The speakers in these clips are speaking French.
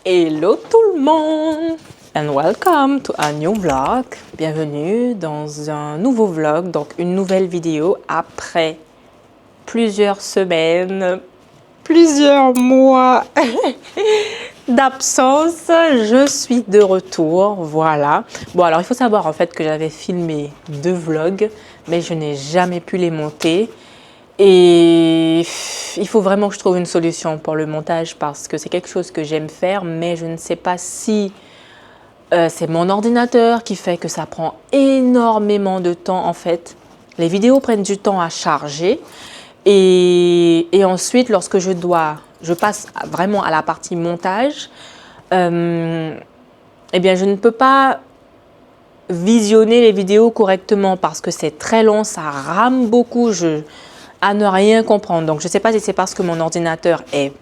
Hello tout le monde and welcome to a new vlog. Bienvenue dans un nouveau vlog, donc une nouvelle vidéo après plusieurs semaines, plusieurs mois d'absence. Je suis de retour, voilà. Bon, alors il faut savoir en fait que j'avais filmé 2 vlogs, mais je n'ai jamais pu les monter. Et il faut vraiment que je trouve une solution pour le montage parce que c'est quelque chose que j'aime faire, mais je ne sais pas si c'est mon ordinateur qui fait que ça prend énormément de temps en fait. Les vidéos prennent du temps à charger et ensuite lorsque je passe vraiment à la partie montage, eh bien je ne peux pas visionner les vidéos correctement parce que c'est très long, ça rame beaucoup, à ne rien comprendre. Donc je ne sais pas si c'est parce que mon ordinateur est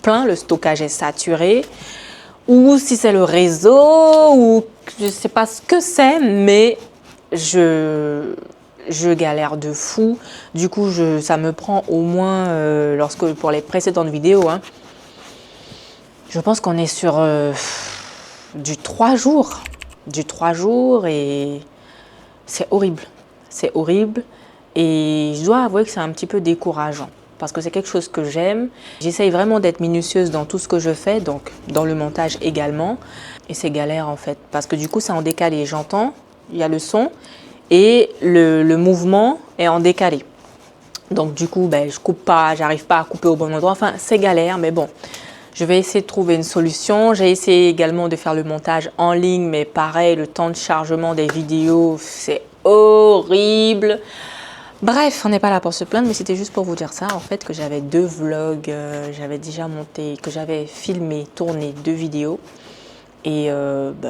plein, le stockage est saturé, ou si c'est le réseau, ou je ne sais pas ce que c'est, mais je galère de fou. Du coup, ça me prend au moins, pour les précédentes vidéos, hein, je pense qu'on est sur du 3 jours. Du 3 jours et c'est horrible. C'est horrible. Et je dois avouer que c'est un petit peu décourageant parce que c'est quelque chose que j'aime. J'essaye vraiment d'être minutieuse dans tout ce que je fais, donc dans le montage également. Et c'est galère en fait parce que du coup c'est en décalé. J'entends, il y a le son et le mouvement est en décalé. Donc du coup, je coupe pas, j'arrive pas à couper au bon endroit. Enfin, c'est galère, mais bon. Je vais essayer de trouver une solution. J'ai essayé également de faire le montage en ligne, mais pareil, le temps de chargement des vidéos, c'est horrible. Bref, on n'est pas là pour se plaindre, mais c'était juste pour vous dire ça, en fait, que j'avais 2 vlogs, j'avais déjà monté, que j'avais filmé, tourné 2 vidéos. Et à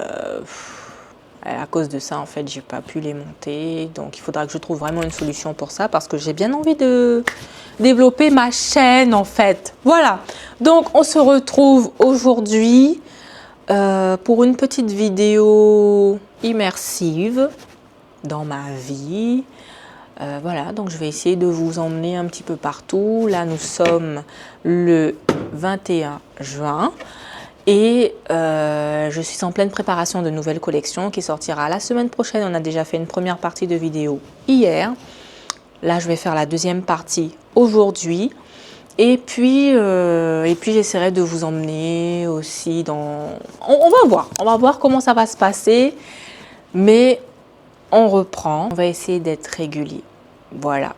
cause de ça, en fait, j'ai pas pu les monter. Donc, il faudra que je trouve vraiment une solution pour ça, parce que j'ai bien envie de développer ma chaîne, en fait. Voilà. Donc, on se retrouve aujourd'hui pour une petite vidéo immersive dans ma vie. Voilà, donc je vais essayer de vous emmener un petit peu partout. Là, nous sommes le 21 juin et je suis en pleine préparation de nouvelles collections qui sortira la semaine prochaine. On a déjà fait une première partie de vidéo hier. Là, je vais faire la deuxième partie aujourd'hui. Et puis j'essaierai de vous emmener aussi dans... On va voir comment ça va se passer. Mais on reprend, on va essayer d'être régulier. Voilà.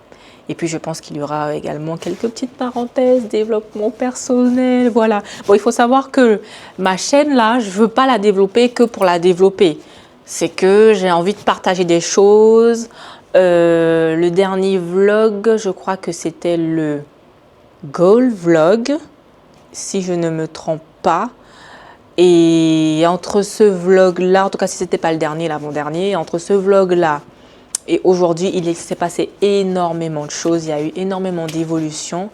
Et puis je pense qu'il y aura également quelques petites parenthèses, développement personnel, voilà. Bon, il faut savoir que ma chaîne là, je ne veux pas la développer que pour la développer. C'est que j'ai envie de partager des choses. Le dernier vlog, je crois que c'était le Goal Vlog, si je ne me trompe pas. Et entre ce vlog-là, en tout cas si ce n'était pas le dernier, l'avant-dernier, entre ce vlog-là et aujourd'hui, il s'est passé énormément de choses, il y a eu énormément d'évolutions.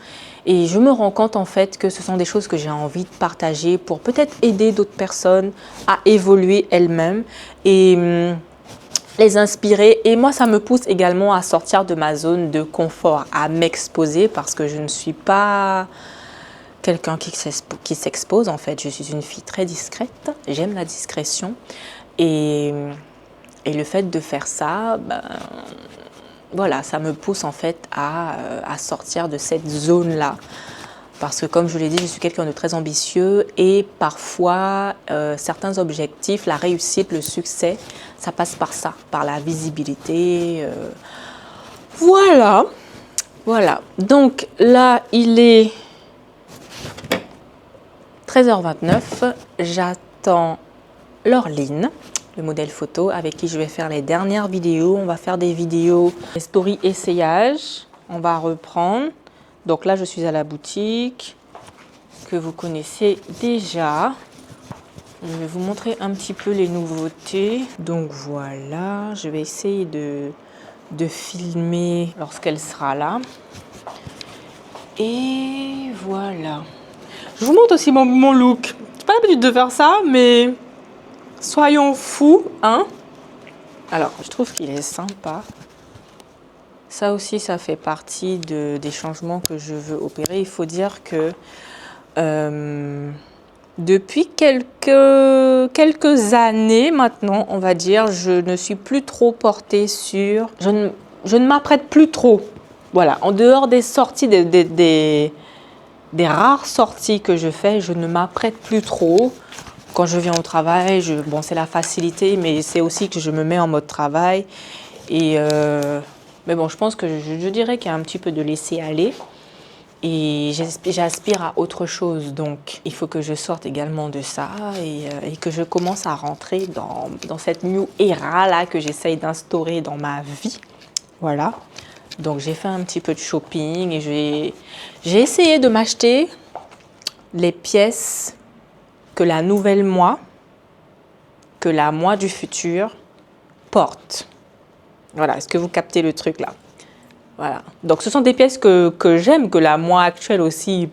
Et je me rends compte en fait que ce sont des choses que j'ai envie de partager pour peut-être aider d'autres personnes à évoluer elles-mêmes et les inspirer. Et moi, ça me pousse également à sortir de ma zone de confort, à m'exposer parce que je ne suis pas quelqu'un qui s'expose en fait. Je suis une fille très discrète, j'aime la discrétion et le fait de faire ça, voilà, ça me pousse en fait à sortir de cette zone-là. Parce que comme je l'ai dit, je suis quelqu'un de très ambitieux et parfois certains objectifs, la réussite, le succès, ça passe par ça, par la visibilité. Voilà, voilà. Donc là, il est 13h29, j'attends Laureline, le modèle photo avec qui je vais faire les dernières vidéos. On va faire des vidéos story essayage, on va reprendre. Donc là, je suis à la boutique que vous connaissez déjà. Je vais vous montrer un petit peu les nouveautés. Donc voilà, je vais essayer de filmer lorsqu'elle sera là. Et voilà. Je vous montre aussi mon look. J'ai pas l'habitude de faire ça, mais soyons fous, hein. Alors, je trouve qu'il est sympa. Ça aussi, ça fait partie des changements que je veux opérer. Il faut dire que Depuis quelques années maintenant, on va dire, je ne suis plus trop portée sur... Je ne m'apprête plus trop. Voilà, en dehors des sorties, des rares sorties que je fais, je ne m'apprête plus trop. Quand je viens au travail, bon, c'est la facilité, mais c'est aussi que je me mets en mode travail. Mais bon, je pense que je dirais qu'il y a un petit peu de laisser aller. Et j'aspire à autre chose, donc il faut que je sorte également de ça et que je commence à rentrer dans cette new era là que j'essaye d'instaurer dans ma vie. Voilà, donc j'ai fait un petit peu de shopping et j'ai essayé de m'acheter les pièces que la nouvelle moi, que la moi du futur porte. Voilà, est-ce que vous captez le truc là? Voilà. Donc, ce sont des pièces que j'aime, que la moi actuelle aussi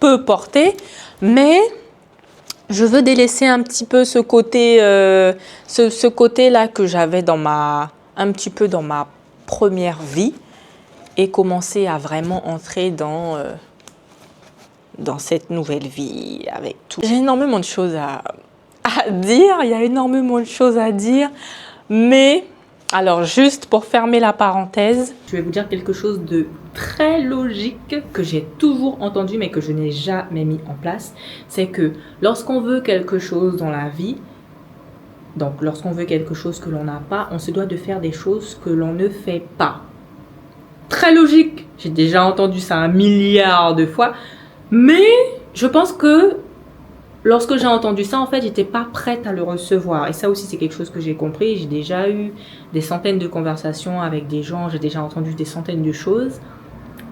peut porter, mais je veux délaisser un petit peu ce côté, ce côté-là que j'avais un petit peu dans ma première vie et commencer à vraiment entrer dans cette nouvelle vie avec tout. J'ai énormément de choses à dire, il y a énormément de choses à dire, mais... Alors, juste pour fermer la parenthèse, je vais vous dire quelque chose de très logique que j'ai toujours entendu mais que je n'ai jamais mis en place. C'est que lorsqu'on veut quelque chose dans la vie, donc lorsqu'on veut quelque chose que l'on n'a pas, on se doit de faire des choses que l'on ne fait pas. Très logique, j'ai déjà entendu ça 1 milliard de fois, mais je pense que lorsque j'ai entendu ça, en fait, j'étais pas prête à le recevoir. Et ça aussi, c'est quelque chose que j'ai compris. J'ai déjà eu des centaines de conversations avec des gens. J'ai déjà entendu des centaines de choses.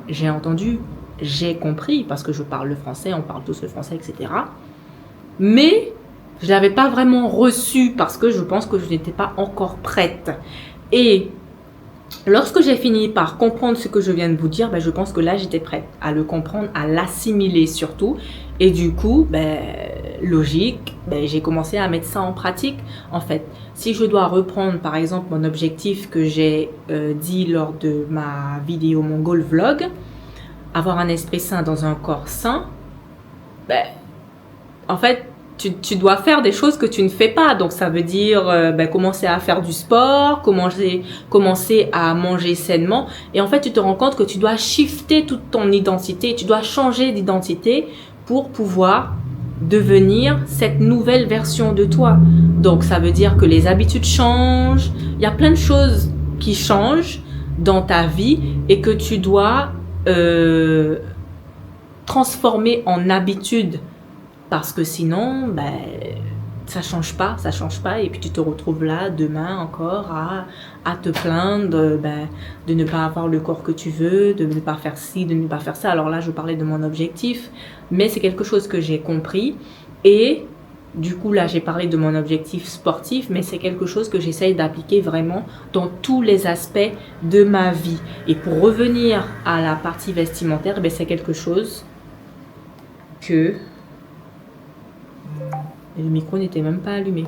J'ai compris, parce que je parle le français, on parle tous le français, etc. Mais je ne l'avais pas vraiment reçu parce que je pense que je n'étais pas encore prête. Et lorsque j'ai fini par comprendre ce que je viens de vous dire, je pense que là, j'étais prête à le comprendre, à l'assimiler surtout. Et du coup, logique, j'ai commencé à mettre ça en pratique. En fait, si je dois reprendre par exemple mon objectif que j'ai dit lors de ma vidéo, mon goal vlog, avoir un esprit sain dans un corps sain, en fait, tu dois faire des choses que tu ne fais pas. Donc, ça veut dire commencer à faire du sport, commencer à manger sainement. Et en fait, tu te rends compte que tu dois shifter toute ton identité. Tu dois changer d'identité pour pouvoir devenir cette nouvelle version de toi. Donc, ça veut dire que les habitudes changent. Il y a plein de choses qui changent dans ta vie et que tu dois transformer en habitude. Parce que sinon, ça change pas, et puis tu te retrouves là demain encore à te plaindre de ne pas avoir le corps que tu veux, de ne pas faire ci, de ne pas faire ça. Alors là, je parlais de mon objectif, mais c'est quelque chose que j'ai compris et du coup là, j'ai parlé de mon objectif sportif, mais c'est quelque chose que j'essaye d'appliquer vraiment dans tous les aspects de ma vie. Et pour revenir à la partie vestimentaire, c'est quelque chose que... Et le micro n'était même pas allumé.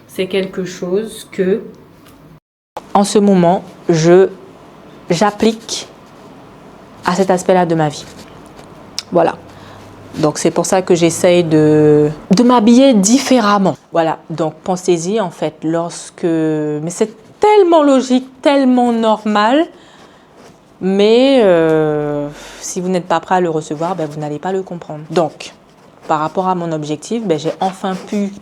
C'est quelque chose que, en ce moment, j'applique à cet aspect-là de ma vie. Voilà. Donc, c'est pour ça que j'essaye de m'habiller différemment. Voilà. Donc, pensez-y, en fait, mais c'est tellement logique, tellement normal. Mais si vous n'êtes pas prêt à le recevoir, vous n'allez pas le comprendre. Donc, par rapport à mon objectif, j'ai enfin pu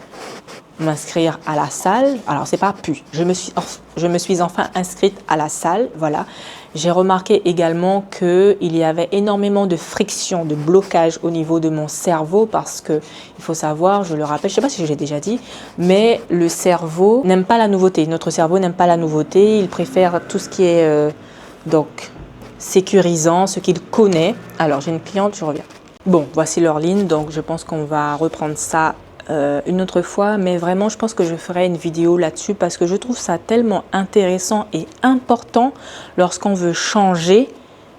m'inscrire à la salle. Alors, c'est pas pu. Je me suis enfin inscrite à la salle. Voilà. J'ai remarqué également qu'il y avait énormément de friction, de blocage au niveau de mon cerveau parce que, il faut savoir, je le rappelle, je ne sais pas si je l'ai déjà dit, mais le cerveau n'aime pas la nouveauté. Notre cerveau n'aime pas la nouveauté. Il préfère tout ce qui est sécurisant, ce qu'il connaît. Alors, j'ai une cliente, je reviens. Bon, voici leur ligne, donc je pense qu'on va reprendre ça une autre fois, mais vraiment je pense que je ferai une vidéo là-dessus parce que je trouve ça tellement intéressant et important lorsqu'on veut changer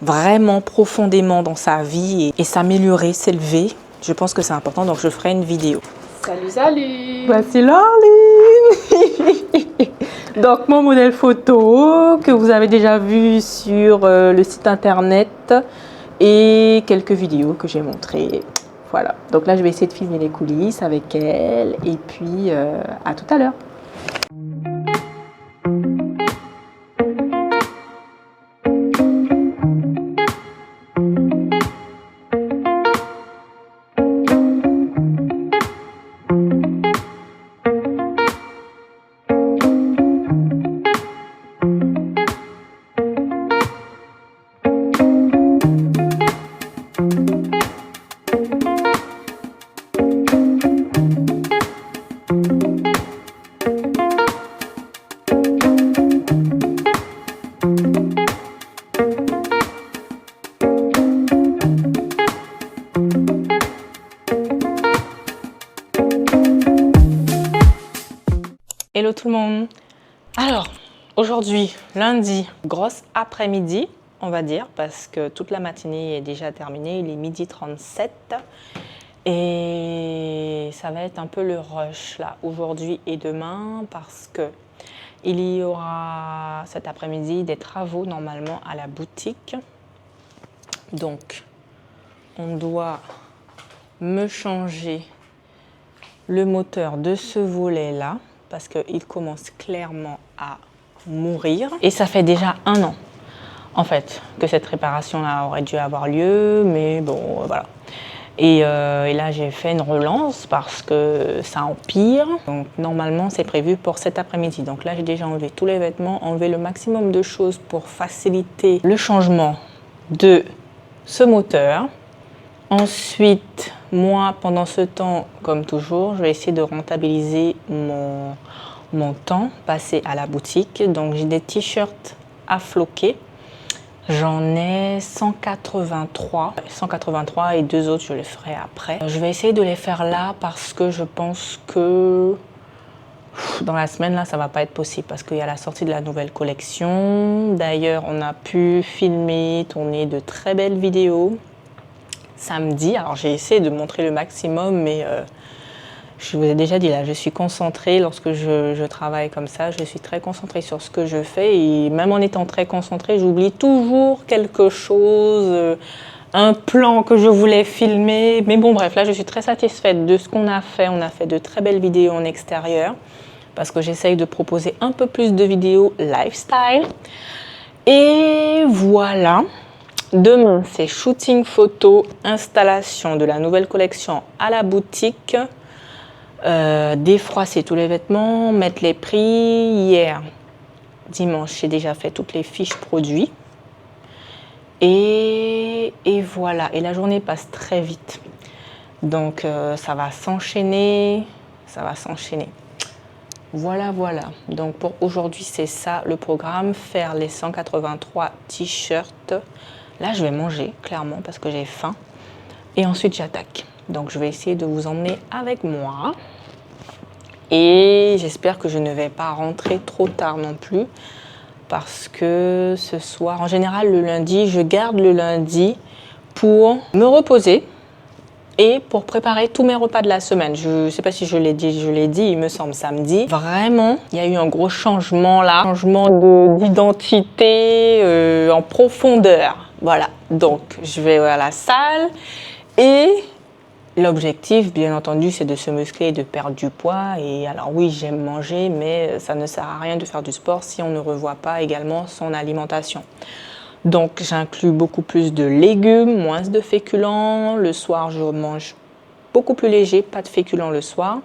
vraiment profondément dans sa vie et s'améliorer, s'élever. Je pense que c'est important, donc je ferai une vidéo. Salut, salut! Voici leur ligne. Donc mon modèle photo que vous avez déjà vu sur le site internet et quelques vidéos que j'ai montrées. Voilà, donc là je vais essayer de filmer les coulisses avec elle et puis à tout à l'heure. Hello tout le monde. Alors, aujourd'hui, lundi, grosse après-midi, on va dire, parce que toute la matinée est déjà terminée, il est 12h37 et ça va être un peu le rush là, aujourd'hui et demain, parce que il y aura cet après-midi des travaux normalement à la boutique. Donc, on doit me changer le moteur de ce volet-là, parce qu'il commence clairement à mourir. Et ça fait déjà 1 an, en fait, que cette réparation-là aurait dû avoir lieu, mais bon, voilà. Et là, j'ai fait une relance parce que ça empire. Donc, normalement, c'est prévu pour cet après-midi. Donc là, j'ai déjà enlevé tous les vêtements, enlevé le maximum de choses pour faciliter le changement de ce moteur. Ensuite, moi, pendant ce temps, comme toujours, je vais essayer de rentabiliser mon temps passé à la boutique. Donc, j'ai des t-shirts à floquer. J'en ai 183 et 2 autres, je les ferai après. Je vais essayer de les faire là parce que je pense que dans la semaine, là, ça va pas être possible parce qu'il y a la sortie de la nouvelle collection. D'ailleurs, on a pu filmer, tourner de très belles vidéos samedi. Alors j'ai essayé de montrer le maximum, mais je vous ai déjà dit là, je suis concentrée lorsque je travaille comme ça, je suis très concentrée sur ce que je fais et même en étant très concentrée, j'oublie toujours quelque chose, un plan que je voulais filmer. Mais bon bref, là je suis très satisfaite de ce qu'on a fait. On a fait de très belles vidéos en extérieur parce que j'essaye de proposer un peu plus de vidéos lifestyle. Et voilà. Demain, c'est shooting photo, installation de la nouvelle collection à la boutique, défroisser tous les vêtements, mettre les prix. Hier, dimanche, j'ai déjà fait toutes les fiches produits. Et voilà, et la journée passe très vite. Donc, ça va s'enchaîner, Voilà. Donc, pour aujourd'hui, c'est ça le programme, faire les 183 t-shirts. Là, je vais manger, clairement, parce que j'ai faim. Et ensuite, j'attaque. Donc, je vais essayer de vous emmener avec moi. Et j'espère que je ne vais pas rentrer trop tard non plus. Parce que ce soir, en général, le lundi, je garde le lundi pour me reposer et pour préparer tous mes repas de la semaine. Je ne sais pas si je l'ai dit, il me semble samedi. Vraiment, il y a eu un gros changement là, changement d'identité en profondeur. Voilà, donc je vais à la salle et l'objectif, bien entendu, c'est de se muscler et de perdre du poids. Et alors oui, j'aime manger, mais ça ne sert à rien de faire du sport si on ne revoit pas également son alimentation. Donc j'inclus beaucoup plus de légumes, moins de féculents. Le soir, je mange beaucoup plus léger, pas de féculents le soir.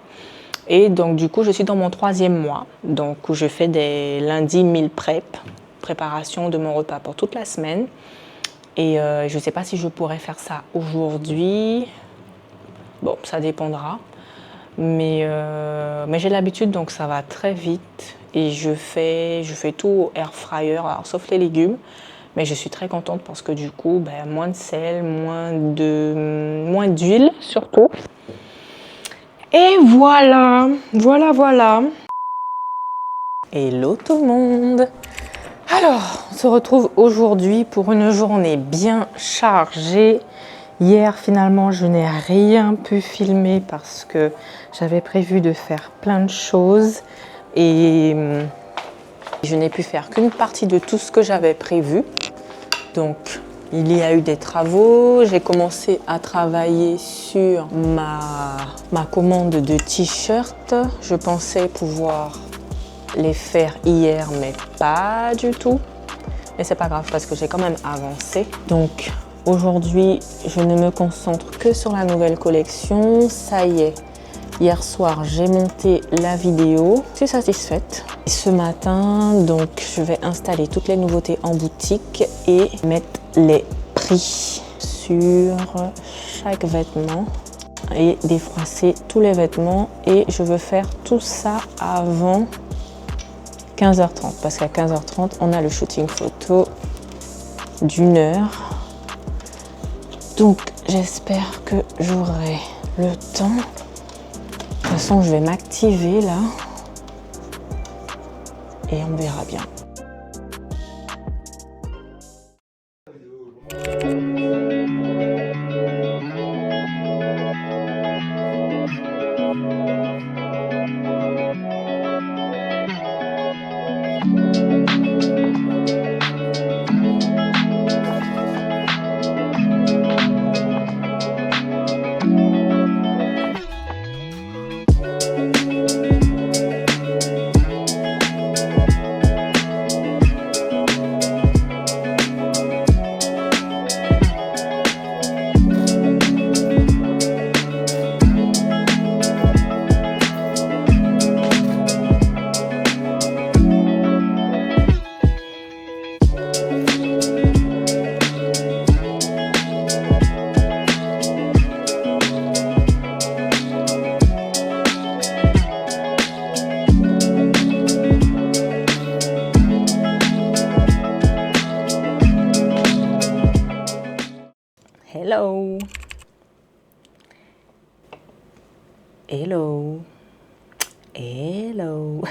Et donc du coup, je suis dans mon 3e mois, donc où je fais des lundis meal prep, préparation de mon repas pour toute la semaine. Et je ne sais pas si je pourrais faire ça aujourd'hui. Bon, ça dépendra. Mais j'ai l'habitude, donc ça va très vite. Et je fais tout au air fryer, alors, sauf les légumes. Mais je suis très contente parce que du coup, moins de sel, moins d'huile surtout. Et voilà. Hello tout le monde. Alors, on se retrouve aujourd'hui pour une journée bien chargée. Hier, finalement, je n'ai rien pu filmer parce que j'avais prévu de faire plein de choses et je n'ai pu faire qu'une partie de tout ce que j'avais prévu. Donc, il y a eu des travaux. J'ai commencé à travailler sur ma commande de t-shirts. Je pensais pouvoir les faire hier, mais pas du tout. Mais c'est pas grave parce que j'ai quand même avancé. Donc aujourd'hui, je ne me concentre que sur la nouvelle collection. Ça y est, hier soir, j'ai monté la vidéo. Je suis satisfaite. Et ce matin, donc, je vais installer toutes les nouveautés en boutique et mettre les prix sur chaque vêtement et défroisser tous les vêtements. Et je veux faire tout ça avant 15h30 parce qu'à 15h30, on a le shooting photo d'1 heure. Donc, j'espère que j'aurai le temps. De toute façon, je vais m'activer là et on verra bien. Hello. Hello. Hello.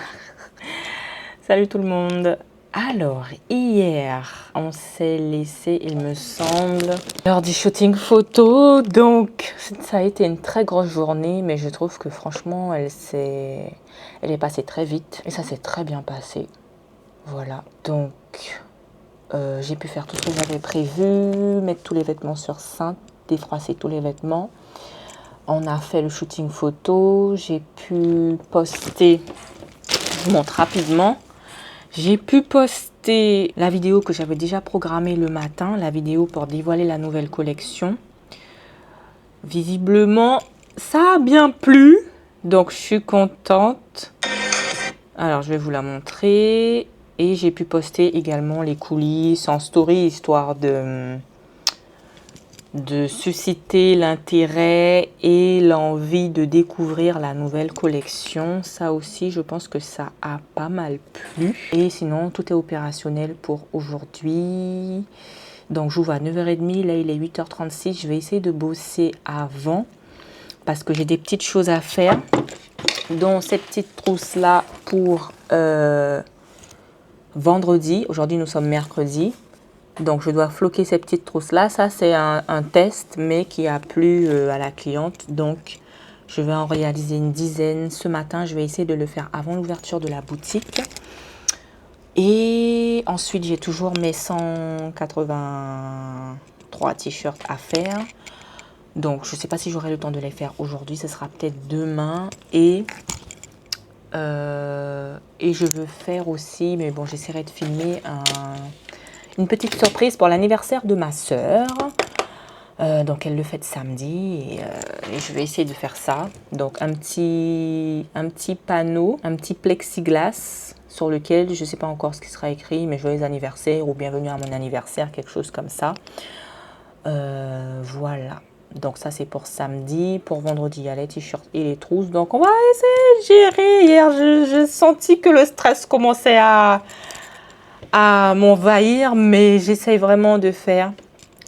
Salut tout le monde. Alors, hier, on s'est laissé, il me semble, lors du shooting photo. Donc, ça a été une très grosse journée, mais je trouve que franchement, elle est passée très vite. Et ça s'est très bien passé. Voilà. Donc, j'ai pu faire tout ce que j'avais prévu, mettre tous les vêtements sur cintre, défroisser tous les vêtements. On a fait le shooting photo, j'ai pu poster, je vous montre rapidement, j'ai pu poster la vidéo que j'avais déjà programmée le matin, la vidéo pour dévoiler la nouvelle collection. Visiblement, ça a bien plu, donc je suis contente. Alors, je vais vous la montrer. Et j'ai pu poster également les coulisses en story, histoire de susciter l'intérêt et l'envie de découvrir la nouvelle collection. Ça aussi, je pense que ça a pas mal plu. Et sinon, tout est opérationnel pour aujourd'hui. Donc, j'ouvre à 9h30. Là, il est 8h36. Je vais essayer de bosser avant parce que j'ai des petites choses à faire. Dont cette petite trousse-là pour vendredi. Aujourd'hui, nous sommes mercredi. Donc, je dois floquer ces petites trousses-là. Ça, c'est un test, mais qui a plu à la cliente. Donc, je vais en réaliser une dizaine. Ce matin, je vais essayer de le faire avant l'ouverture de la boutique. Et ensuite, j'ai toujours mes 183 t-shirts à faire. Donc, je ne sais pas si j'aurai le temps de les faire aujourd'hui. Ce sera peut-être demain. Et je veux faire aussi, mais bon, j'essaierai de filmer une petite surprise pour l'anniversaire de ma sœur. Donc elle le fête samedi et je vais essayer de faire ça. Donc un petit panneau, un petit plexiglas sur lequel je ne sais pas encore ce qui sera écrit, mais joyeux anniversaire ou bienvenue à mon anniversaire, quelque chose comme ça. Voilà. Donc ça c'est pour samedi. Pour vendredi, il y a les t-shirts et les trousses. Donc on va essayer de gérer. Hier, j'ai senti que le stress commençait à m'envahir, mais j'essaye vraiment de faire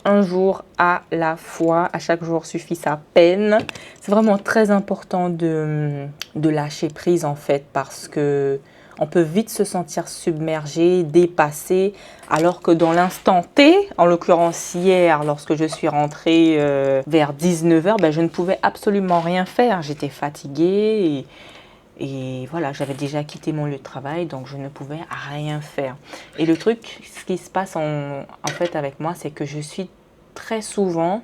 un jour à la fois. À chaque jour suffit sa peine. C'est vraiment très important de lâcher prise en fait, parce que on peut vite se sentir submergé, dépassé, alors que dans l'instant T, en l'occurrence hier, lorsque je suis rentrée vers 19h, je ne pouvais absolument rien faire. J'étais fatiguée Et voilà, j'avais déjà quitté mon lieu de travail, donc je ne pouvais rien faire. Et le truc, ce qui se passe en fait avec moi, c'est que je suis très souvent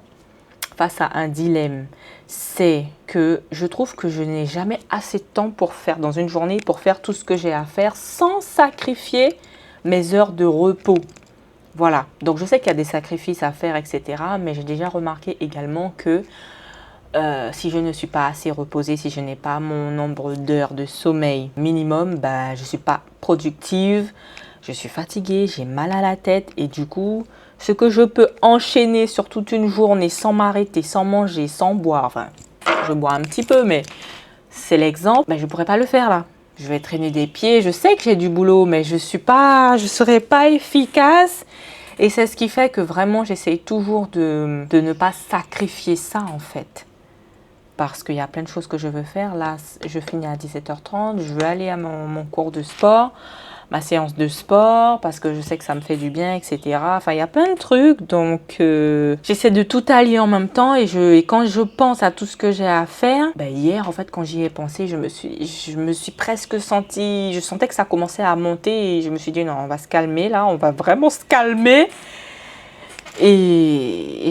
face à un dilemme. C'est que je trouve que je n'ai jamais assez de temps pour faire, dans une journée, pour faire tout ce que j'ai à faire sans sacrifier mes heures de repos. Voilà, donc je sais qu'il y a des sacrifices à faire, etc. Mais j'ai déjà remarqué également que si je ne suis pas assez reposée, si je n'ai pas mon nombre d'heures de sommeil minimum, bah, je ne suis pas productive, je suis fatiguée, j'ai mal à la tête et du coup, ce que je peux enchaîner sur toute une journée sans m'arrêter, sans manger, sans boire, enfin, je bois un petit peu, mais c'est l'exemple, bah, je ne pourrais pas le faire là. Je vais traîner des pieds, je sais que j'ai du boulot, mais je ne serai pas efficace. Et c'est ce qui fait que vraiment, j'essaye toujours de ne pas sacrifier ça en fait. Parce qu'il y a plein de choses que je veux faire. Là, je finis à 17h30, je veux aller à mon cours de sport, ma séance de sport, parce que je sais que ça me fait du bien, etc. Enfin, il y a plein de trucs, donc j'essaie de tout allier en même temps. Et quand je pense à tout ce que j'ai à faire, ben hier, en fait, quand j'y ai pensé, je me suis presque sentie, je sentais que ça commençait à monter et je me suis dit non, on va se calmer là, on va vraiment se calmer. Et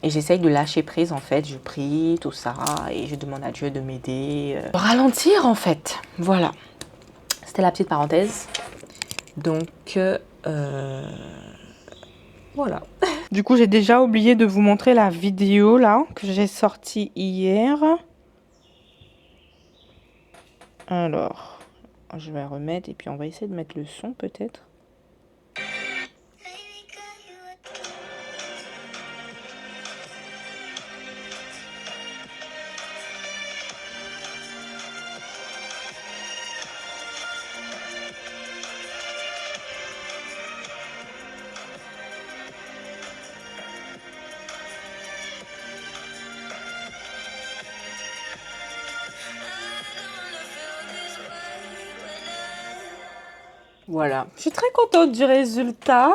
j'essaye de lâcher prise en fait, je prie, tout ça, et je demande à Dieu de m'aider. Ralentir en fait, voilà. C'était la petite parenthèse. Donc, voilà. Du coup, j'ai déjà oublié de vous montrer la vidéo là, que j'ai sortie hier. Alors, je vais remettre et puis on va essayer de mettre le son peut-être. Voilà, je suis très contente du résultat.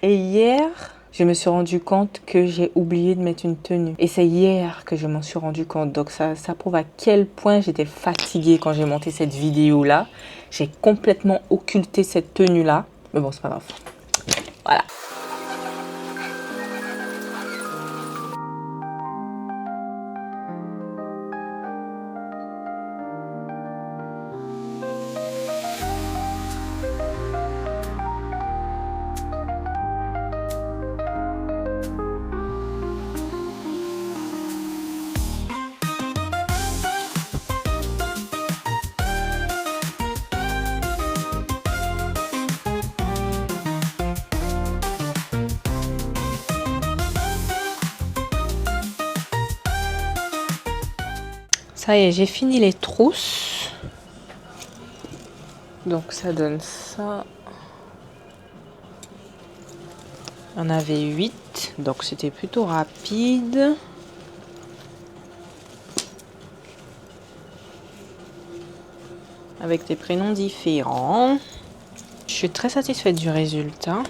Et hier, je me suis rendu compte que j'ai oublié de mettre une tenue. Et c'est hier que je m'en suis rendu compte. Donc ça prouve à quel point j'étais fatiguée quand j'ai monté cette vidéo-là. J'ai complètement occulté cette tenue-là. Mais bon, c'est pas grave. Voilà. Ça y est, j'ai fini les trousses. Donc ça donne ça. Il y en avait 8, donc c'était plutôt rapide. Avec des prénoms différents. Je suis très satisfaite du résultat.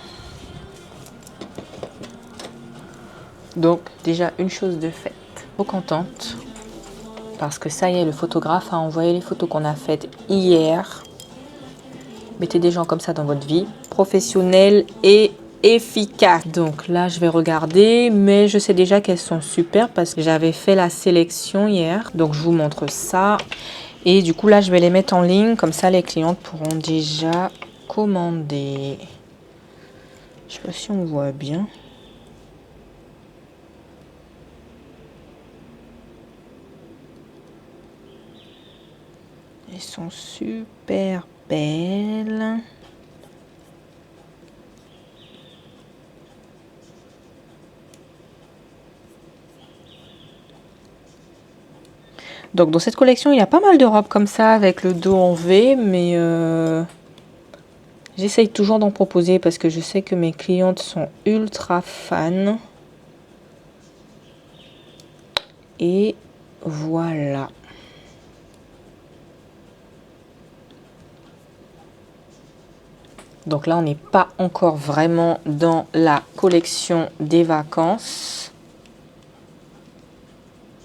Donc déjà une chose de faite. Trop contente. Parce que ça y est, le photographe a envoyé les photos qu'on a faites hier. Mettez des gens comme ça dans votre vie. Professionnels et efficaces. Donc là, je vais regarder. Mais je sais déjà qu'elles sont super parce que j'avais fait la sélection hier. Donc je vous montre ça. Et du coup, là, je vais les mettre en ligne. Comme ça, les clientes pourront déjà commander. Je sais pas si on voit bien. Elles sont super belles. Donc dans cette collection, il y a pas mal de robes comme ça avec le dos en V, mais j'essaye toujours d'en proposer parce que je sais que mes clientes sont ultra fans. Et voilà. Donc là, on n'est pas encore vraiment dans la collection des vacances.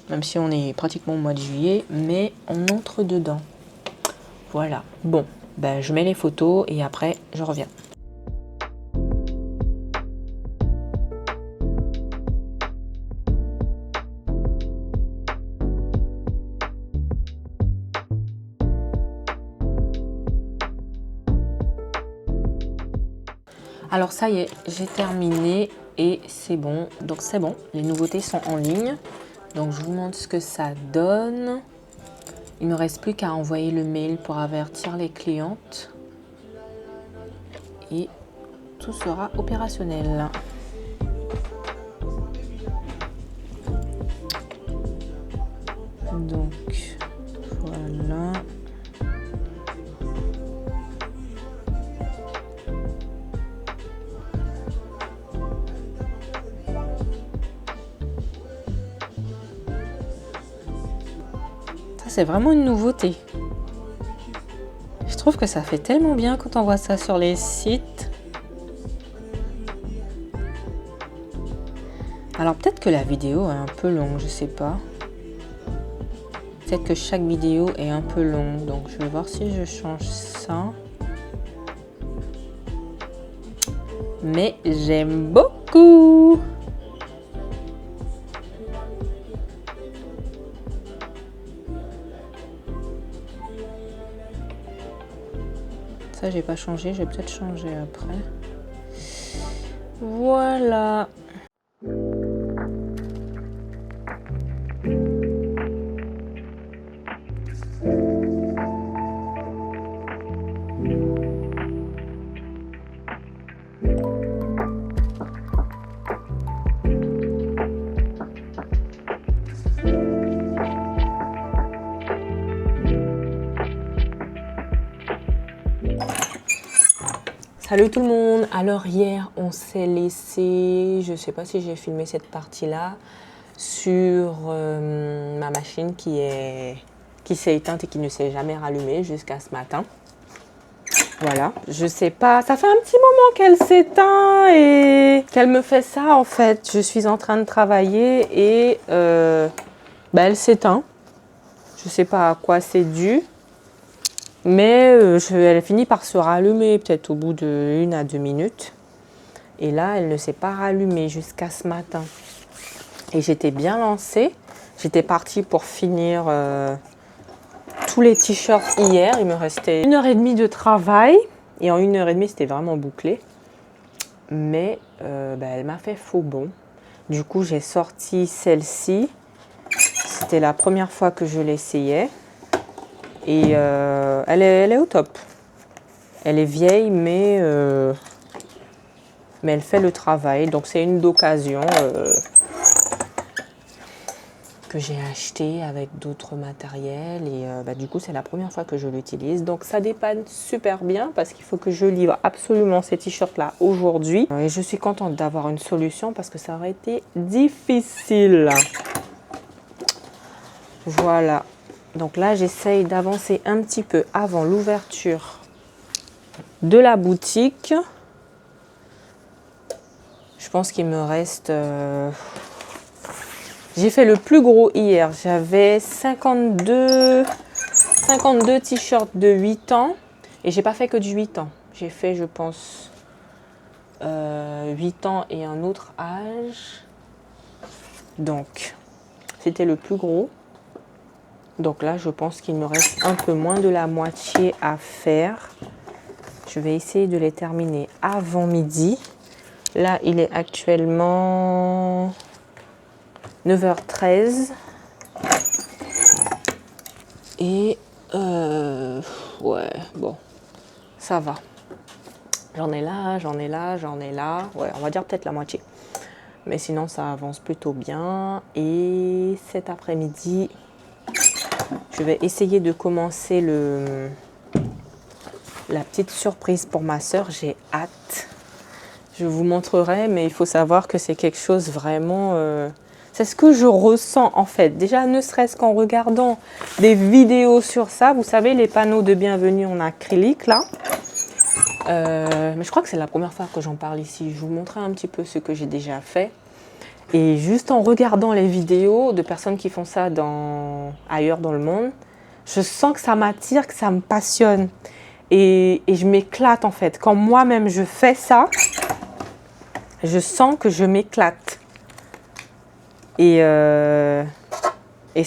même si on est pratiquement au mois de juillet, mais on entre dedans. Voilà. Bon, ben, je mets les photos et après, je reviens. Alors ça y est, j'ai terminé et c'est bon. Donc c'est bon, les nouveautés sont en ligne. Donc je vous montre ce que ça donne. Il ne me reste plus qu'à envoyer le mail pour avertir les clientes. Et tout sera opérationnel. Donc voilà. C'est vraiment une nouveauté. Je trouve que ça fait tellement bien quand on voit ça sur les sites. Alors peut-être que la vidéo est un peu longue, je sais pas. Peut-être que chaque vidéo est un peu longue, donc je vais voir si je change ça. Mais j'aime beaucoup. Ça, j'ai pas changé, je vais peut-être changer après. Voilà. Salut tout le monde. Alors hier on s'est laissé, je sais pas si j'ai filmé cette partie là, sur ma machine qui s'est éteinte et qui ne s'est jamais rallumée jusqu'à ce matin. Voilà, je sais pas, ça fait un petit moment qu'elle s'éteint et qu'elle me fait ça en fait. Je suis en train de travailler et elle s'éteint. Je sais pas à quoi c'est dû. Mais elle finit par se rallumer peut-être au bout de 1 à 2 minutes. Et là, elle ne s'est pas rallumée jusqu'à ce matin. Et j'étais bien lancée. J'étais partie pour finir tous les t-shirts hier. Il me restait 1h30 de travail. Et en 1h30, c'était vraiment bouclé. Mais elle m'a fait faux bond. Du coup, j'ai sorti celle-ci. C'était la première fois que je l'essayais. Et elle est au top. Elle est vieille, mais elle fait le travail. Donc c'est une d'occasion que j'ai acheté avec d'autres matériels. Et du coup, c'est la première fois que je l'utilise. Donc ça dépanne super bien parce qu'il faut que je livre absolument ces t-shirts-là aujourd'hui. Et je suis contente d'avoir une solution parce que ça aurait été difficile. Voilà. Donc là, j'essaye d'avancer un petit peu avant l'ouverture de la boutique. Je pense qu'il me reste... J'ai fait le plus gros hier. J'avais 52 t-shirts de 8 ans. Et j'ai pas fait que du 8 ans. J'ai fait, je pense, 8 ans et un autre âge. Donc, c'était le plus gros. Donc là, je pense qu'il me reste un peu moins de la moitié à faire. Je vais essayer de les terminer avant midi. Là, il est actuellement 9h13. Et ouais, bon, ça va. J'en ai là, j'en ai là, j'en ai là. Ouais, on va dire peut-être la moitié. Mais sinon, ça avance plutôt bien. Et cet après-midi... je vais essayer de commencer la petite surprise pour ma soeur. J'ai hâte. Je vous montrerai, mais il faut savoir que c'est quelque chose vraiment... c'est ce que je ressens en fait. Déjà, ne serait-ce qu'en regardant des vidéos sur ça. Vous savez, les panneaux de bienvenue en acrylique là. Mais je crois que c'est la première fois que j'en parle ici. Je vous montrerai un petit peu ce que j'ai déjà fait. Et juste en regardant les vidéos de personnes qui font ça ailleurs dans le monde, je sens que ça m'attire, que ça me passionne. Et je m'éclate en fait. Quand moi-même je fais ça, je sens que je m'éclate. Et ce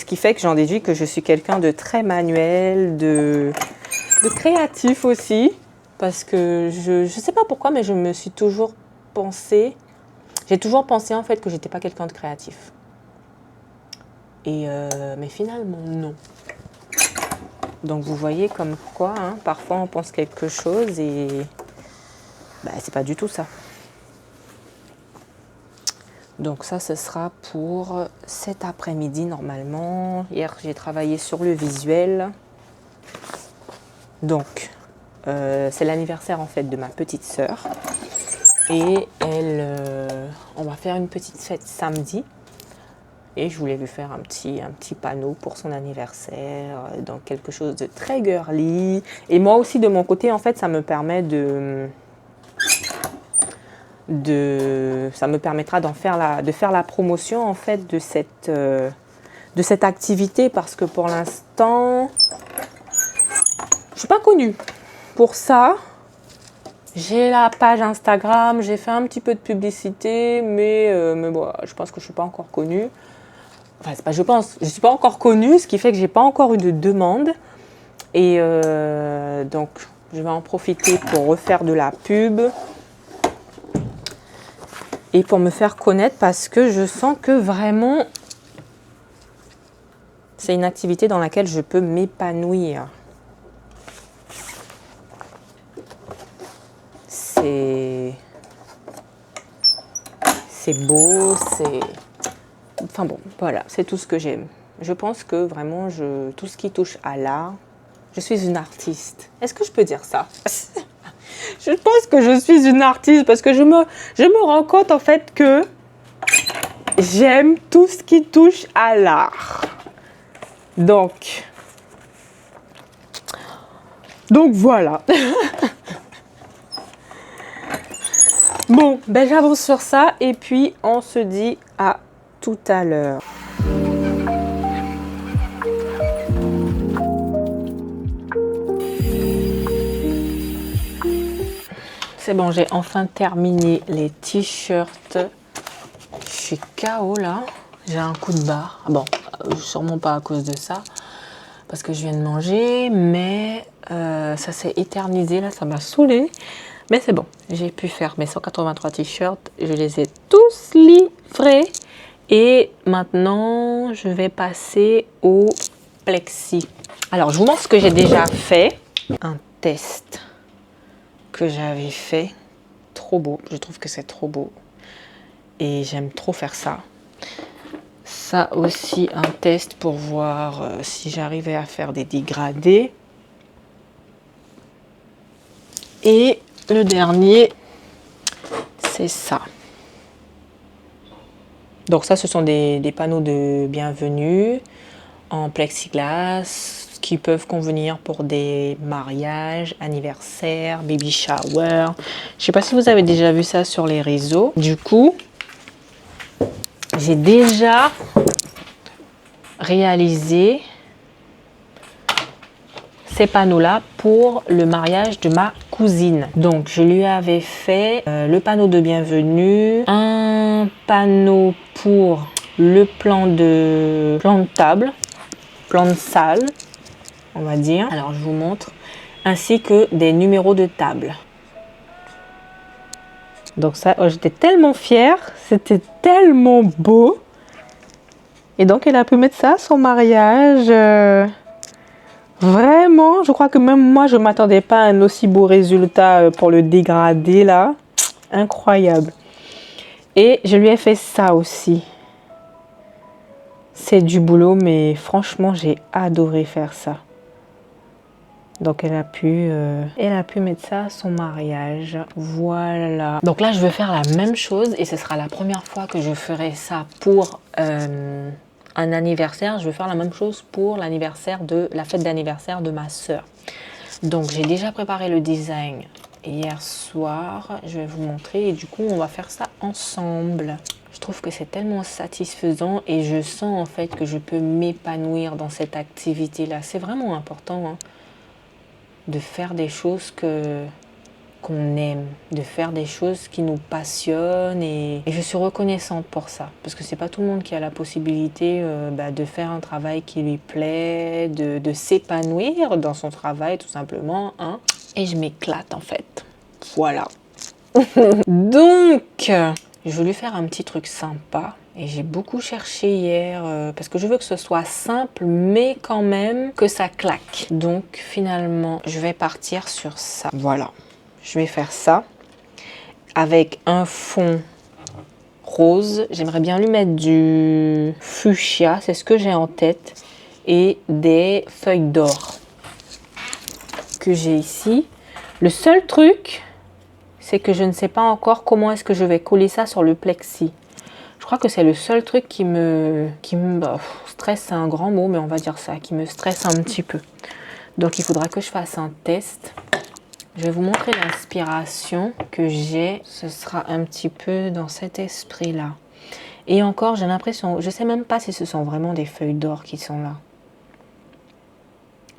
qui fait que j'en déduis que je suis quelqu'un de très manuel, de créatif aussi. Parce que je ne sais pas pourquoi, mais je me suis toujours pensé... J'ai toujours pensé en fait que j'étais pas quelqu'un de créatif. Mais finalement, non. Donc vous voyez comme quoi, hein, parfois on pense quelque chose et c'est pas du tout ça. Donc ça, ce sera pour cet après-midi normalement. Hier, j'ai travaillé sur le visuel. Donc, c'est l'anniversaire en fait de ma petite sœur. Et on va faire une petite fête samedi. Et je voulais lui faire un petit panneau pour son anniversaire, donc quelque chose de très girly. Et moi aussi, de mon côté, en fait, ça me permet ça me permettra de faire la promotion en fait de cette activité, parce que pour l'instant, je suis pas connue pour ça. J'ai la page Instagram, j'ai fait un petit peu de publicité, mais bon, je pense que je suis pas encore connue. Enfin, c'est pas je pense, je suis pas encore connue, ce qui fait que j'ai pas encore eu de demande. Et donc, je vais en profiter pour refaire de la pub et pour me faire connaître, parce que je sens que vraiment, c'est une activité dans laquelle je peux m'épanouir. C'est beau, c'est... Enfin bon, voilà, c'est tout ce que j'aime. Je pense que vraiment, tout ce qui touche à l'art, je suis une artiste. Est-ce que je peux dire ça? Je pense que je suis une artiste parce que je me rends compte en fait que j'aime tout ce qui touche à l'art. Donc voilà. Bon, j'avance sur ça et puis on se dit à tout à l'heure. C'est bon, j'ai enfin terminé les t-shirts. Je suis KO là. J'ai un coup de barre. Bon, sûrement pas à cause de ça, parce que je viens de manger, mais ça s'est éternisé là, ça m'a saoulée. Mais c'est bon, j'ai pu faire mes 183 t-shirts. Je les ai tous livrés. Et maintenant, je vais passer au plexi. Alors, je vous montre ce que j'ai déjà fait. Un test que j'avais fait. Trop beau. Je trouve que c'est trop beau. Et j'aime trop faire ça. Ça aussi, un test pour voir si j'arrivais à faire des dégradés. Et le dernier, c'est ça. Donc ça, ce sont des panneaux de bienvenue en plexiglas qui peuvent convenir pour des mariages, anniversaires, baby shower. Je sais pas si vous avez déjà vu ça sur les réseaux. Du coup, j'ai déjà réalisé ces panneaux-là pour le mariage de ma cousine. Donc, je lui avais fait le panneau de bienvenue, un panneau pour le plan de table, plan de salle, on va dire. Alors, je vous montre. Ainsi que des numéros de table. Donc ça, j'étais tellement fière. C'était tellement beau. Et donc, elle a pu mettre ça à son mariage. Vraiment, je crois que même moi, je ne m'attendais pas à un aussi beau résultat pour le dégradé là. Incroyable. Et je lui ai fait ça aussi. C'est du boulot, mais franchement, j'ai adoré faire ça. Donc, elle a pu mettre ça à son mariage. Voilà. Donc là, je vais faire la même chose et ce sera la première fois que je ferai ça pour un anniversaire. Je vais faire la même chose pour l'anniversaire la fête d'anniversaire de ma sœur. Donc, j'ai déjà préparé le design hier soir. Je vais vous montrer et du coup, on va faire ça ensemble. Je trouve que c'est tellement satisfaisant et je sens en fait que je peux m'épanouir dans cette activité-là. C'est vraiment important hein, de faire des choses qu'on aime, de faire des choses qui nous passionnent et je suis reconnaissante pour ça parce que c'est pas tout le monde qui a la possibilité de faire un travail qui lui plaît, de s'épanouir dans son travail tout simplement hein. Et je m'éclate en fait, voilà. Donc j'ai voulu faire un petit truc sympa et j'ai beaucoup cherché hier parce que je veux que ce soit simple mais quand même que ça claque. Donc finalement je vais partir sur ça, voilà. Je vais faire ça avec un fond rose. J'aimerais bien lui mettre du fuchsia, c'est ce que j'ai en tête. Et des feuilles d'or que j'ai ici. Le seul truc, c'est que je ne sais pas encore comment est-ce que je vais coller ça sur le plexi. Je crois que c'est le seul truc qui me stresse, c'est un grand mot, mais on va dire ça, qui me stresse un petit peu. Donc il faudra que je fasse un test. Je vais vous montrer l'inspiration que j'ai. Ce sera un petit peu dans cet esprit-là. Et encore, j'ai l'impression, je ne sais même pas si ce sont vraiment des feuilles d'or qui sont là.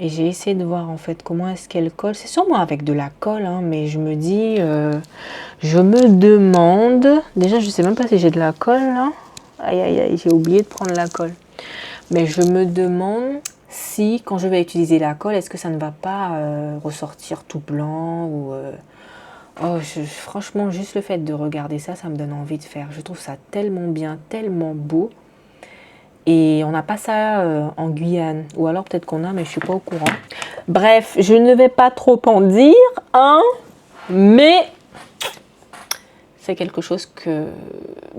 Et j'ai essayé de voir en fait comment est-ce qu'elle colle. C'est sûrement avec de la colle, hein, mais je me dis, je me demande. Déjà, je ne sais même pas si j'ai de la colle là. Aïe aïe aïe, j'ai oublié de prendre la colle. Mais je me demande si, quand je vais utiliser la colle, est-ce que ça ne va pas ressortir tout blanc ou franchement, juste le fait de regarder ça, ça me donne envie de faire. Je trouve ça tellement bien, tellement beau. Et on n'a pas ça en Guyane. Ou alors peut-être qu'on a, mais je ne suis pas au courant. Bref, je ne vais pas trop en dire, hein, mais c'est quelque chose que...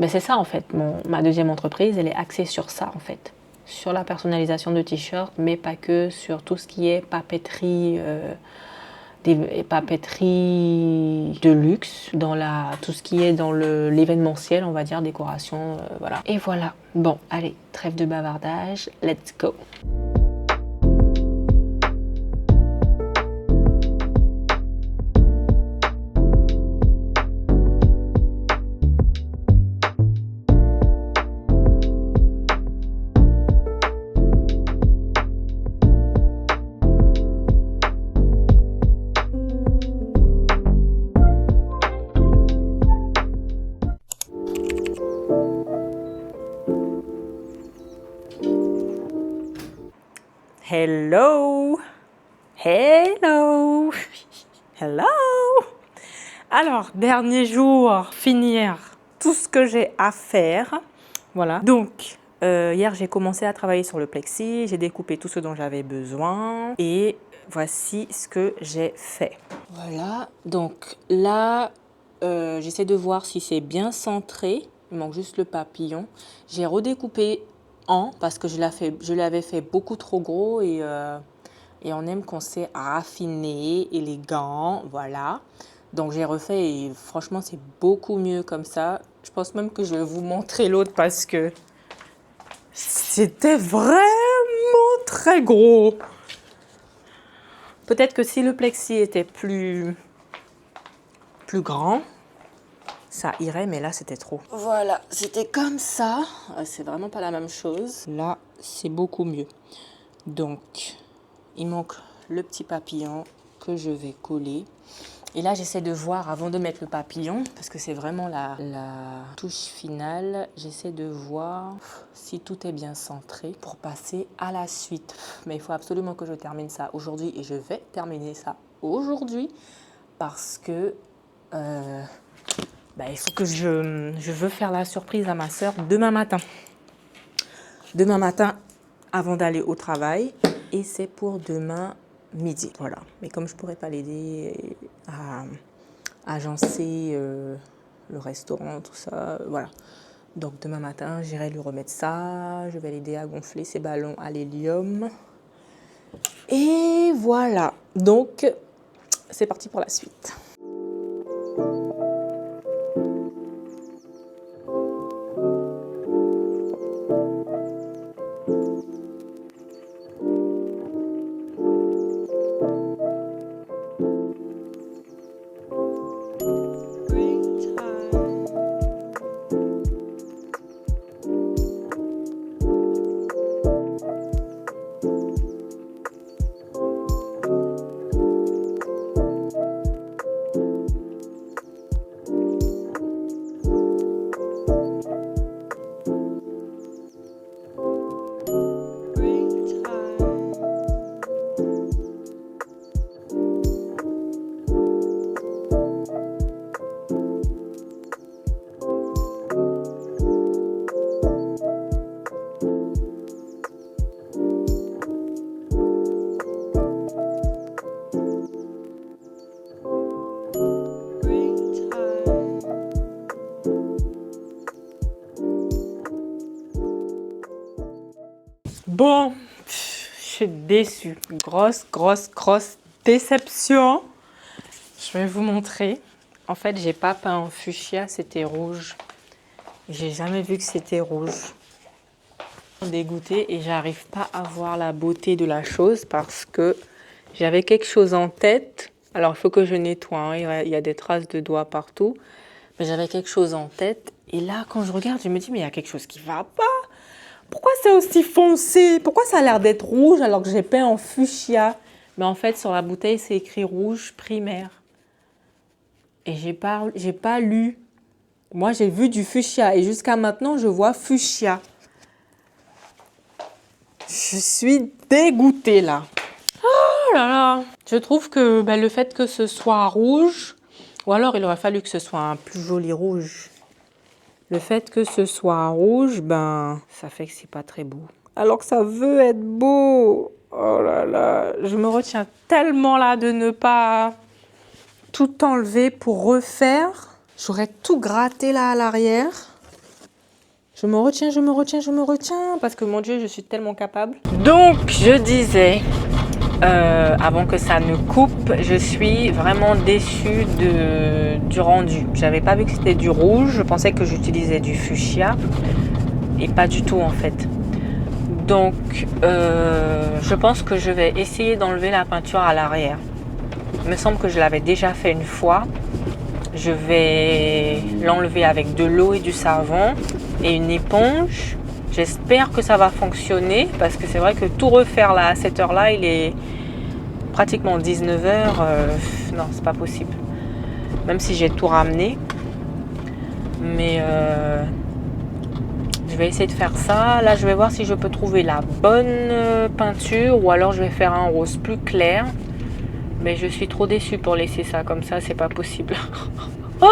c'est ça en fait, ma deuxième entreprise, elle est axée sur ça en fait. Sur la personnalisation de t-shirts, mais pas que, sur tout ce qui est papeterie, des papeteries de luxe, dans tout ce qui est dans l'événementiel, on va dire, décoration, voilà. Et voilà. Bon, allez, trêve de bavardage, let's go. Hello! Hello! Hello! Alors, dernier jour, finir tout ce que j'ai à faire. Voilà. Donc, hier, j'ai commencé à travailler sur le plexi. J'ai découpé tout ce dont j'avais besoin. Et voici ce que j'ai fait. Voilà. Donc là, j'essaie de voir si c'est bien centré. Il manque juste le papillon. J'ai redécoupé parce que je l'avais fait beaucoup trop gros et on aime qu'on s'est raffiné, élégant, voilà. Donc j'ai refait et franchement c'est beaucoup mieux comme ça. Je pense même que je vais vous montrer l'autre parce que c'était vraiment très gros. Peut-être que si le plexi était plus grand, ça irait, mais là c'était trop. Voilà, c'était comme ça. C'est vraiment pas la même chose. Là, c'est beaucoup mieux. Donc, il manque le petit papillon que je vais coller. Et là, j'essaie de voir avant de mettre le papillon, parce que c'est vraiment la touche finale. J'essaie de voir si tout est bien centré pour passer à la suite. Mais il faut absolument que je termine ça aujourd'hui et je vais terminer ça aujourd'hui parce que il faut que je veux faire la surprise à ma soeur demain matin. Demain matin, avant d'aller au travail. Et c'est pour demain midi. Voilà. Mais comme je ne pourrais pas l'aider à agencer le restaurant, tout ça, voilà. Donc demain matin, j'irai lui remettre ça. Je vais l'aider à gonfler ses ballons à l'hélium. Et voilà. Donc, c'est parti pour la suite. Bon, je suis déçue. Grosse déception. Je vais vous montrer. En fait, j'ai pas peint en fuchsia, c'était rouge. J'ai jamais vu que c'était rouge. Dégoûtée et j'arrive pas à voir la beauté de la chose parce que j'avais quelque chose en tête. Alors, il faut que je nettoie, hein. Il y a des traces de doigts partout. Mais j'avais quelque chose en tête. Et là, quand je regarde, je me dis, mais il y a quelque chose qui va pas. Pourquoi c'est aussi foncé? Pourquoi ça a l'air d'être rouge alors que j'ai peint en fuchsia? Mais en fait, sur la bouteille, c'est écrit rouge primaire. Et j'ai pas lu. Moi, j'ai vu du fuchsia. Et jusqu'à maintenant, je vois fuchsia. Je suis dégoûtée là. Oh là là. Je trouve que le fait que ce soit rouge, ou alors il aurait fallu que ce soit un plus joli rouge. Le fait que ce soit rouge, ça fait que c'est pas très beau. Alors que ça veut être beau. Oh là là. Je me retiens tellement là de ne pas tout enlever pour refaire. J'aurais tout gratté là à l'arrière. Je me retiens, parce que mon Dieu, je suis tellement capable. Donc, je disais, avant que ça ne coupe, je suis vraiment déçue du rendu. J'avais pas vu que c'était du rouge, je pensais que j'utilisais du fuchsia et pas du tout en fait. Donc, je pense que je vais essayer d'enlever la peinture à l'arrière. Il me semble que je l'avais déjà fait une fois. Je vais l'enlever avec de l'eau et du savon et une éponge. J'espère que ça va fonctionner parce que c'est vrai que tout refaire là à cette heure-là, il est pratiquement 19h. Non, c'est pas possible. Même si j'ai tout ramené. Mais je vais essayer de faire ça. Là, je vais voir si je peux trouver la bonne peinture ou alors je vais faire un rose plus clair. Mais je suis trop déçue pour laisser ça comme ça, c'est pas possible. Oh,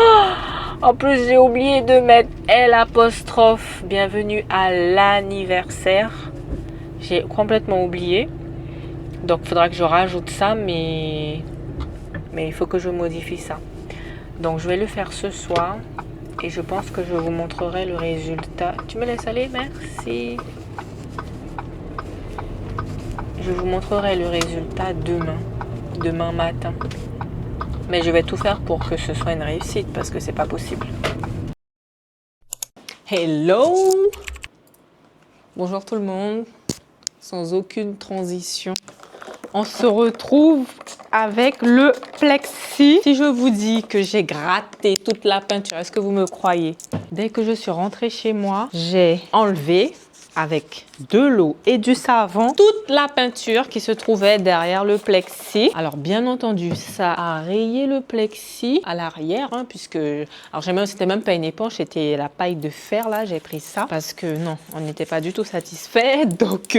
en plus, j'ai oublié de mettre L', bienvenue à l'anniversaire. J'ai complètement oublié. Donc, il faudra que je rajoute ça, mais il faut que je modifie ça. Donc, je vais le faire ce soir. Et je pense que je vous montrerai le résultat. Tu me laisses aller? Merci. Je vous montrerai le résultat demain matin. Mais je vais tout faire pour que ce soit une réussite parce que c'est pas possible. Hello! Bonjour tout le monde. Sans aucune transition. On se retrouve avec le plexi. Si je vous dis que j'ai gratté toute la peinture, est-ce que vous me croyez? Dès que je suis rentrée chez moi, j'ai enlevé avec de l'eau et du savon toute la peinture qui se trouvait derrière le plexi. Alors bien entendu, ça a rayé le plexi à l'arrière, hein, puisque alors c'était même pas une éponge, c'était la paille de fer là. J'ai pris ça parce que non, on n'était pas du tout satisfait. Donc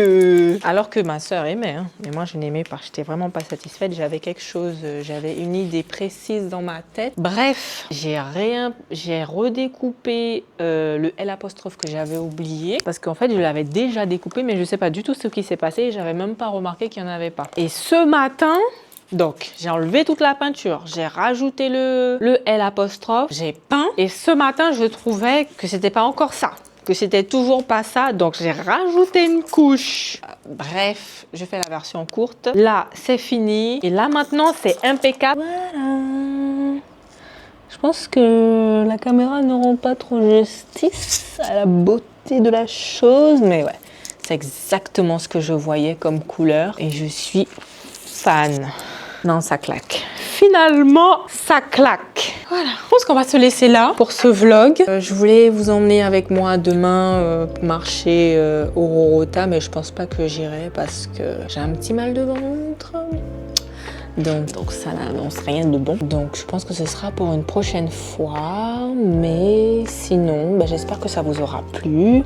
alors que ma soeur aimait, hein, mais moi je n'aimais pas. J'étais vraiment pas satisfaite. J'avais quelque chose, j'avais une idée précise dans ma tête. Bref, j'ai redécoupé le L' que j'avais oublié parce qu'en fait je l'avais déjà découpé, mais je sais pas du tout ce qui s'est passé et j'avais même pas remarqué qu'il n'y en avait pas. Et ce matin, donc j'ai enlevé toute la peinture, j'ai rajouté le L', j'ai peint et ce matin je trouvais que c'était pas encore ça, que c'était toujours pas ça, donc j'ai rajouté une couche. Bref, je fais la version courte. Là c'est fini et là maintenant c'est impeccable. Voilà. Je pense que la caméra ne rend pas trop justice à la beauté de la chose, mais ouais, c'est exactement ce que je voyais comme couleur et je suis fan. Non, ça claque. Finalement, ça claque. Voilà, je pense qu'on va se laisser là pour ce vlog. Je voulais vous emmener avec moi demain marcher au Rorota, mais je pense pas que j'irai parce que j'ai un petit mal de ventre. Donc ça n'annonce rien de bon. Donc je pense que ce sera pour une prochaine fois. Mais sinon, j'espère que ça vous aura plu.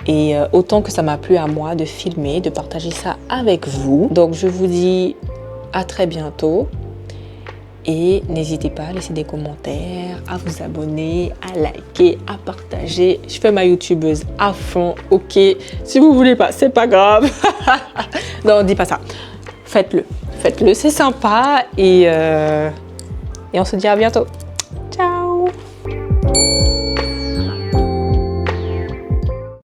Et autant que ça m'a plu à moi de filmer, de partager ça avec vous. Donc je vous dis à très bientôt. Et n'hésitez pas à laisser des commentaires, à vous abonner, à liker, à partager. Je fais ma youtubeuse à fond, ok. Si vous voulez pas, c'est pas grave. Non, dis pas ça. Faites-le. Faites-le, c'est sympa et on se dit à bientôt.